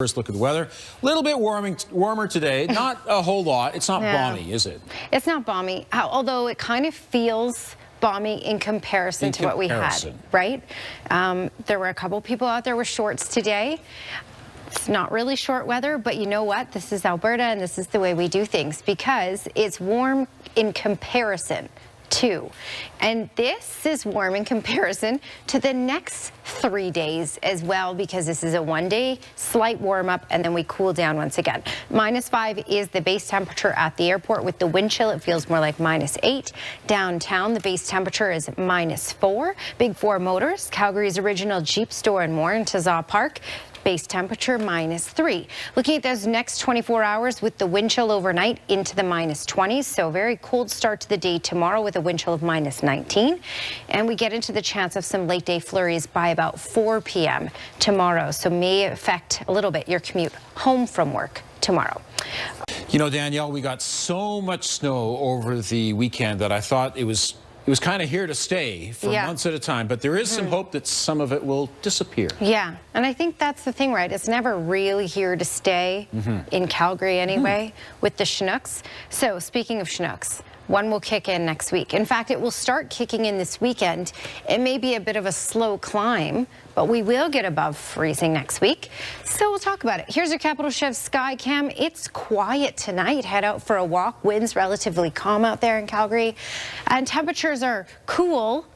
First look at the weather. A little bit warmer today. Not a whole lot. It's not balmy, is it? It's not balmy, although it kind of feels balmy in comparison to what we had, right? There were a couple people out there with shorts today. It's not really short weather, but you know what? This is Alberta, and this is the way we do things because it's warm in comparison to. And this is warm in comparison to the next 3 days as well, because this is a one-day slight warm up and then we cool down once again. -5 is the base temperature at the airport. With the wind chill, it feels more like -8. Downtown, the base temperature is -4. Big Four Motors, Calgary's original Jeep store and more in Tazaw Park. Base temperature -3. Looking at those next 24 hours with the wind chill overnight into the -20s. So very cold start to the day tomorrow with a wind chill of -19. And we get into the chance of some late day flurries by about 4 p.m. tomorrow. So may affect a little bit your commute home from work tomorrow. You know, Danielle, we got so much snow over the weekend that I thought it was kind of here to stay for months at a time, but there is some hope that some of it will disappear. Yeah, and I think that's the thing, right? It's never really here to stay in Calgary anyway with the Chinooks. So speaking of Chinooks, one will kick in next week. In fact, it will start kicking in this weekend. It may be a bit of a slow climb, but we will get above freezing next week. So we'll talk about it. Here's your Capital Chef Sky Cam. It's quiet tonight. Head out for a walk. Winds relatively calm out there in Calgary. And temperatures are cool,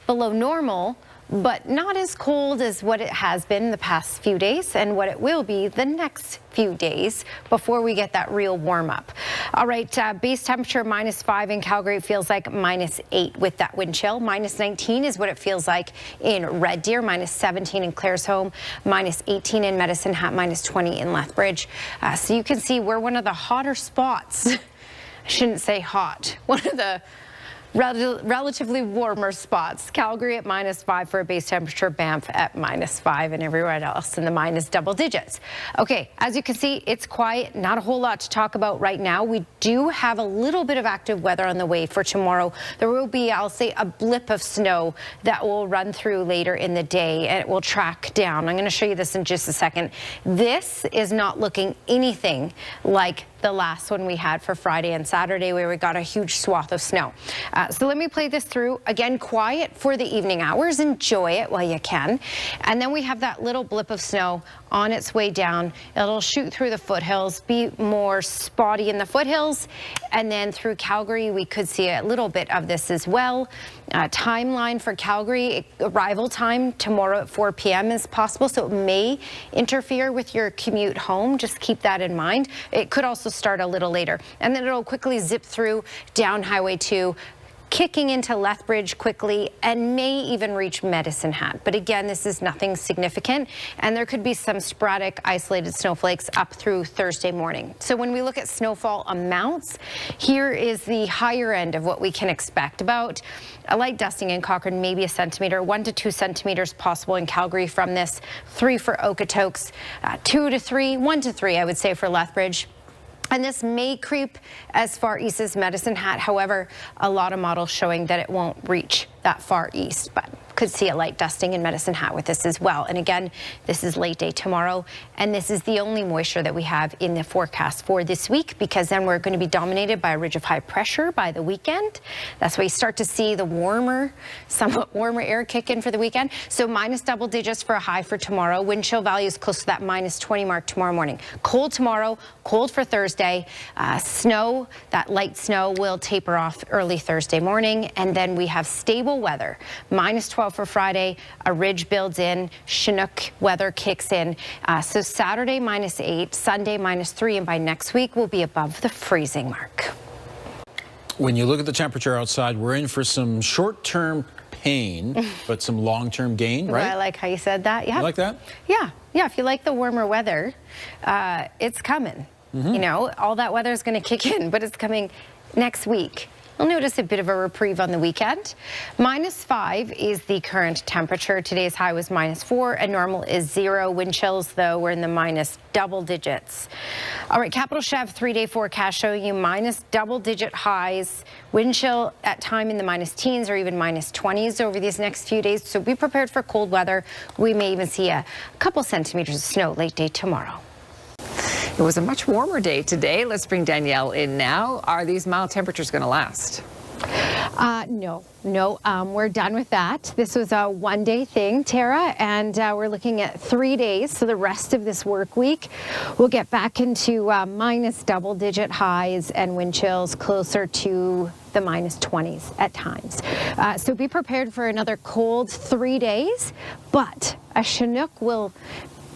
below normal, but not as cold as what it has been the past few days and what it will be the next few days before we get that real warm up. All right, base temperature -5 in Calgary. It feels like -8 with that wind chill. -19 is what it feels like in Red Deer, -17 in Claresholm, -18 in Medicine Hat, -20 in Lethbridge. So you can see we're one of the hotter spots. I shouldn't say hot. One of the relatively warmer spots. Calgary at -5 for a base temperature, Banff at -5, and everywhere else in the minus double digits. Okay, as you can see, it's quiet. Not a whole lot to talk about right now. We do have a little bit of active weather on the way for tomorrow. There will be, I'll say, a blip of snow that will run through later in the day, and it will track down. I'm going to show you this in just a second. This is not looking anything like the last one we had for Friday and Saturday, where we got a huge swath of snow. So let me play this through. Again, quiet for the evening hours. Enjoy it while you can. And then we have that little blip of snow on its way down. It'll shoot through the foothills, be more spotty in the foothills. And then through Calgary, we could see a little bit of this as well. Timeline for Calgary, arrival time tomorrow at 4 p.m. is possible, so it may interfere with your commute home. Just keep that in mind. It could also start a little later, and then it'll quickly zip through down Highway 2, kicking into Lethbridge quickly, and may even reach Medicine Hat. But again, this is nothing significant, and there could be some sporadic isolated snowflakes up through Thursday morning. So when we look at snowfall amounts, here is the higher end of what we can expect. About a light dusting in Cochrane, maybe a centimeter, 1 to 2 centimeters possible in Calgary from this, 3 for Okotoks, 2 to 3, 1 to 3, I would say, for Lethbridge. And this may creep as far east as Medicine Hat. However, a lot of models showing that it won't reach that far east, but could see a light dusting in Medicine Hat with this as well. And again, this is late day tomorrow, and this is the only moisture that we have in the forecast for this week, because then we're going to be dominated by a ridge of high pressure by the weekend. That's why you start to see the warmer, somewhat warmer air kick in for the weekend. So minus double digits for a high for tomorrow. Wind chill values close to that -20 mark tomorrow morning. Cold tomorrow, cold for Thursday. Snow, that light snow will taper off early Thursday morning, and then we have stable weather. -12 for Friday, a ridge builds in, Chinook weather kicks in. So Saturday -8, Sunday -3, and by next week we'll be above the freezing mark. When you look at the temperature outside, we're in for some short-term pain, but some long-term gain, right? I like how you said that. Yeah. You like that? Yeah. Yeah. If you like the warmer weather, it's coming. You know, all that weather is going to kick in, but it's coming next week. You'll notice a bit of a reprieve on the weekend. -5 is the current temperature. Today's high was -4, and normal is 0. Wind chills, though, we're in the minus double digits. All right, Capital Chef 3-day forecast showing you minus double-digit highs. Wind chill at time in the minus teens or even -20s over these next few days. So be prepared for cold weather. We may even see a couple centimeters of snow late day tomorrow. It was a much warmer day today. Let's bring Danielle in now. Are these mild temperatures going to last? No, we're done with that. This was a one-day thing, Tara, and we're looking at 3 days. So the rest of this work week, we'll get back into minus double-digit highs and wind chills closer to the minus 20s at times. So be prepared for another cold 3 days, but a Chinook will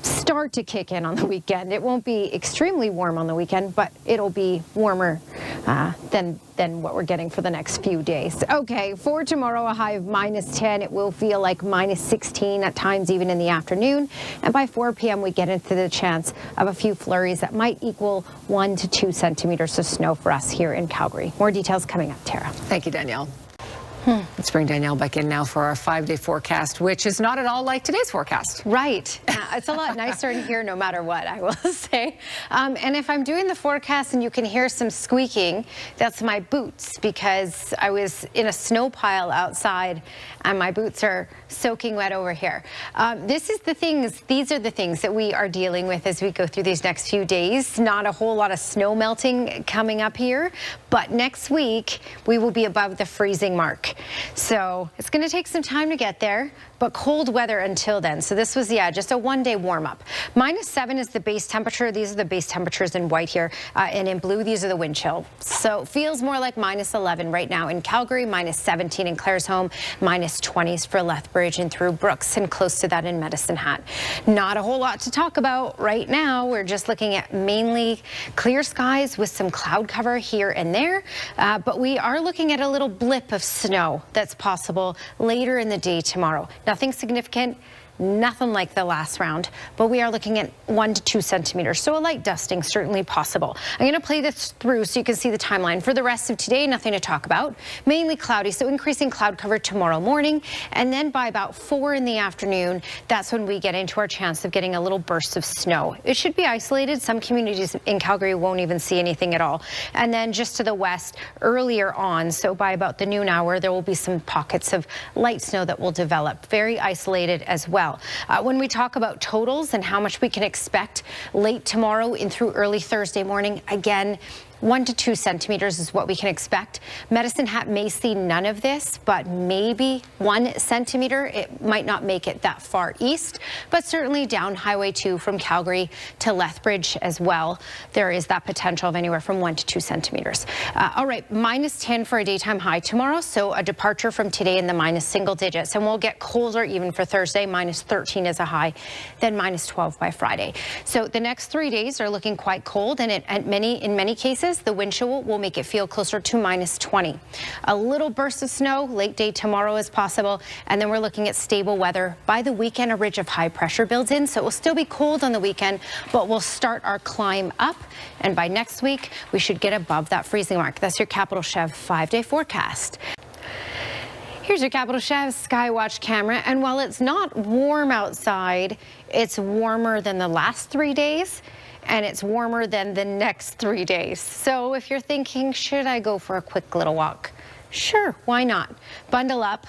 start to kick in on the weekend. It won't be extremely warm on the weekend, but it'll be warmer than what we're getting for the next few days. Okay, for tomorrow, a high of minus 10. It will feel like minus 16 at times, even in the afternoon. And by 4 p.m., we get into the chance of a few flurries that might equal 1 to 2 centimeters of snow for us here in Calgary. More details coming up, Tara. Thank you, Danielle. Let's bring Danielle back in now for our 5-day forecast, which is not at all like today's forecast. Right. It's a lot nicer in here no matter what, I will say. And if I'm doing the forecast and you can hear some squeaking, that's my boots, because I was in a snow pile outside and my boots are soaking wet over here. These are the things that we are dealing with as we go through these next few days. Not a whole lot of snow melting coming up here, but next week we will be above the freezing mark. So it's going to take some time to get there, but cold weather until then. So this was, just a one-day warm-up. Minus 7 is the base temperature. These are the base temperatures in white here, and in blue, these are the wind chill. So feels more like minus 11 right now in Calgary, minus 17 in Claresholm, minus 20s for Lethbridge and through Brooks, and close to that in Medicine Hat. Not a whole lot to talk about right now. We're just looking at mainly clear skies with some cloud cover here and there, but we are looking at a little blip of snow that's possible later in the day tomorrow. Nothing significant, nothing like the last round, but we are looking at 1 to 2 centimeters, so a light dusting certainly possible. I'm going to play this through so you can see the timeline. For the rest of today, nothing to talk about. Mainly cloudy, so increasing cloud cover tomorrow morning, and then by about 4 in the afternoon, that's when we get into our chance of getting a little burst of snow. It should be isolated. Some communities in Calgary won't even see anything at all. And then just to the west, earlier on, so by about the noon hour, there will be some pockets of light snow that will develop. Very isolated as well. When we talk about totals and how much we can expect late tomorrow and through early Thursday morning, again, 1 to 2 centimeters is what we can expect. Medicine Hat may see none of this, but maybe 1 centimeter. It might not make it that far east, but certainly down Highway 2 from Calgary to Lethbridge as well. There is that potential of anywhere from 1 to 2 centimeters. All right, minus 10 for a daytime high tomorrow, so a departure from today in the minus single digits, and we'll get colder even for Thursday. Minus 13 is a high, then minus 12 by Friday. So the next 3 days are looking quite cold, and in many cases, the wind chill will make it feel closer to minus 20. A little burst of snow late day tomorrow is possible, and then we're looking at stable weather. By the weekend, a ridge of high pressure builds in, so it will still be cold on the weekend, but we'll start our climb up, and by next week, we should get above that freezing mark. That's your Capital Chev 5-day forecast. Here's your Capital Chev Skywatch camera, and while it's not warm outside, it's warmer than the last 3 days, and it's warmer than the next 3 days. So if you're thinking, should I go for a quick little walk? Sure, why not? Bundle up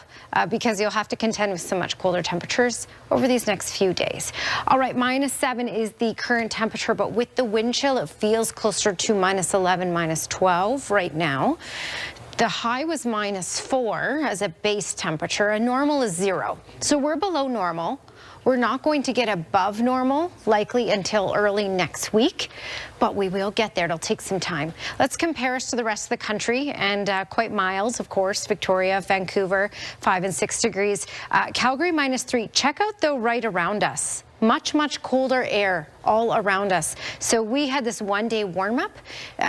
because you'll have to contend with so much colder temperatures over these next few days. All right, minus 7 is the current temperature, but with the wind chill, it feels closer to minus 11, minus 12 right now. The high was minus 4 as a base temperature, and normal is 0. So we're below normal. We're not going to get above normal, likely until early next week, but we will get there. It'll take some time. Let's compare us to the rest of the country, and quite mild, of course. Victoria, Vancouver, 5 and 6 degrees. Calgary, minus 3. Check out, though, right around us. Much colder air all around us. So we had this one-day warm-up.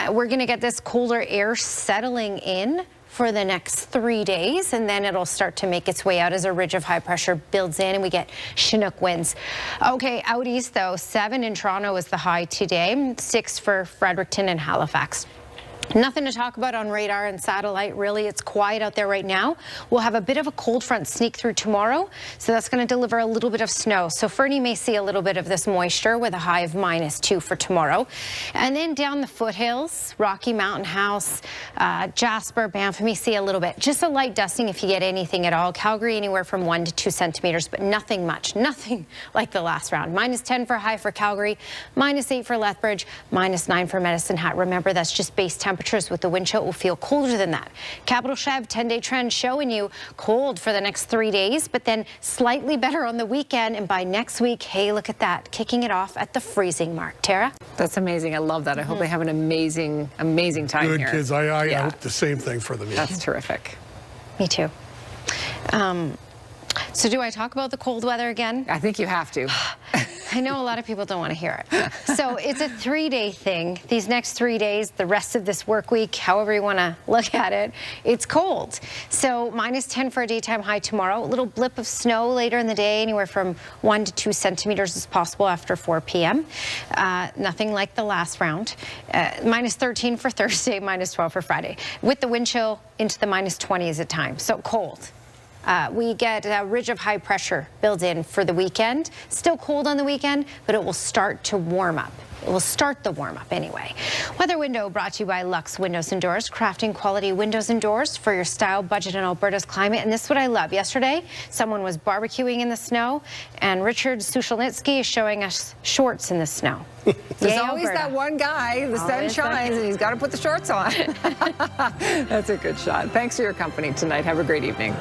We're going to get this colder air settling in for the next 3 days, and then it'll start to make its way out as a ridge of high pressure builds in and we get Chinook winds. Okay, out east though, 7 in Toronto is the high today, 6 for Fredericton and Halifax. Nothing to talk about on radar and satellite, really. It's quiet out there right now. We'll have a bit of a cold front sneak through tomorrow, so that's going to deliver a little bit of snow. So Fernie may see a little bit of this moisture with a high of -2 for tomorrow. And then down the foothills, Rocky Mountain House, Jasper, Banff, may see a little bit. Just a light dusting if you get anything at all. Calgary anywhere from 1 to 2 centimeters, but nothing much. Nothing like the last round. -10 for high for Calgary, -8 for Lethbridge, -9 for Medicine Hat. Remember, that's just base temperature. With the wind chill, it will feel colder than that. Capital Chev 10-day trend showing you cold for the next 3 days, but then slightly better on the weekend. And by next week, hey, look at that, kicking it off at the freezing mark. Tara? That's amazing. I love that. I hope they have an amazing, amazing time Good here. kids. I hope the same thing for them. That's terrific. Me too. So do I talk about the cold weather again? I think you have to. I know a lot of people don't want to hear it. So it's a 3-day thing. These next 3 days, the rest of this work week, however you want to look at it, it's cold. So -10 for a daytime high tomorrow. A little blip of snow later in the day, anywhere from 1 to 2 centimeters is possible after 4 p.m. Nothing like the last round. -13 for Thursday, -12 for Friday. With the wind chill into the -20s at times. So cold. We get a ridge of high pressure built in for the weekend. Still cold on the weekend, but it will start to warm up. It will start the warm up anyway. Weather Window brought to you by Lux Windows and Doors, crafting quality windows and doors for your style, budget, and Alberta's climate. And this is what I love. Yesterday, someone was barbecuing in the snow, and Richard Sushelnitsky is showing us shorts in the snow. There's always that one guy, the sun shines, and he's got to put the shorts on. That's a good shot. Thanks for your company tonight. Have a great evening.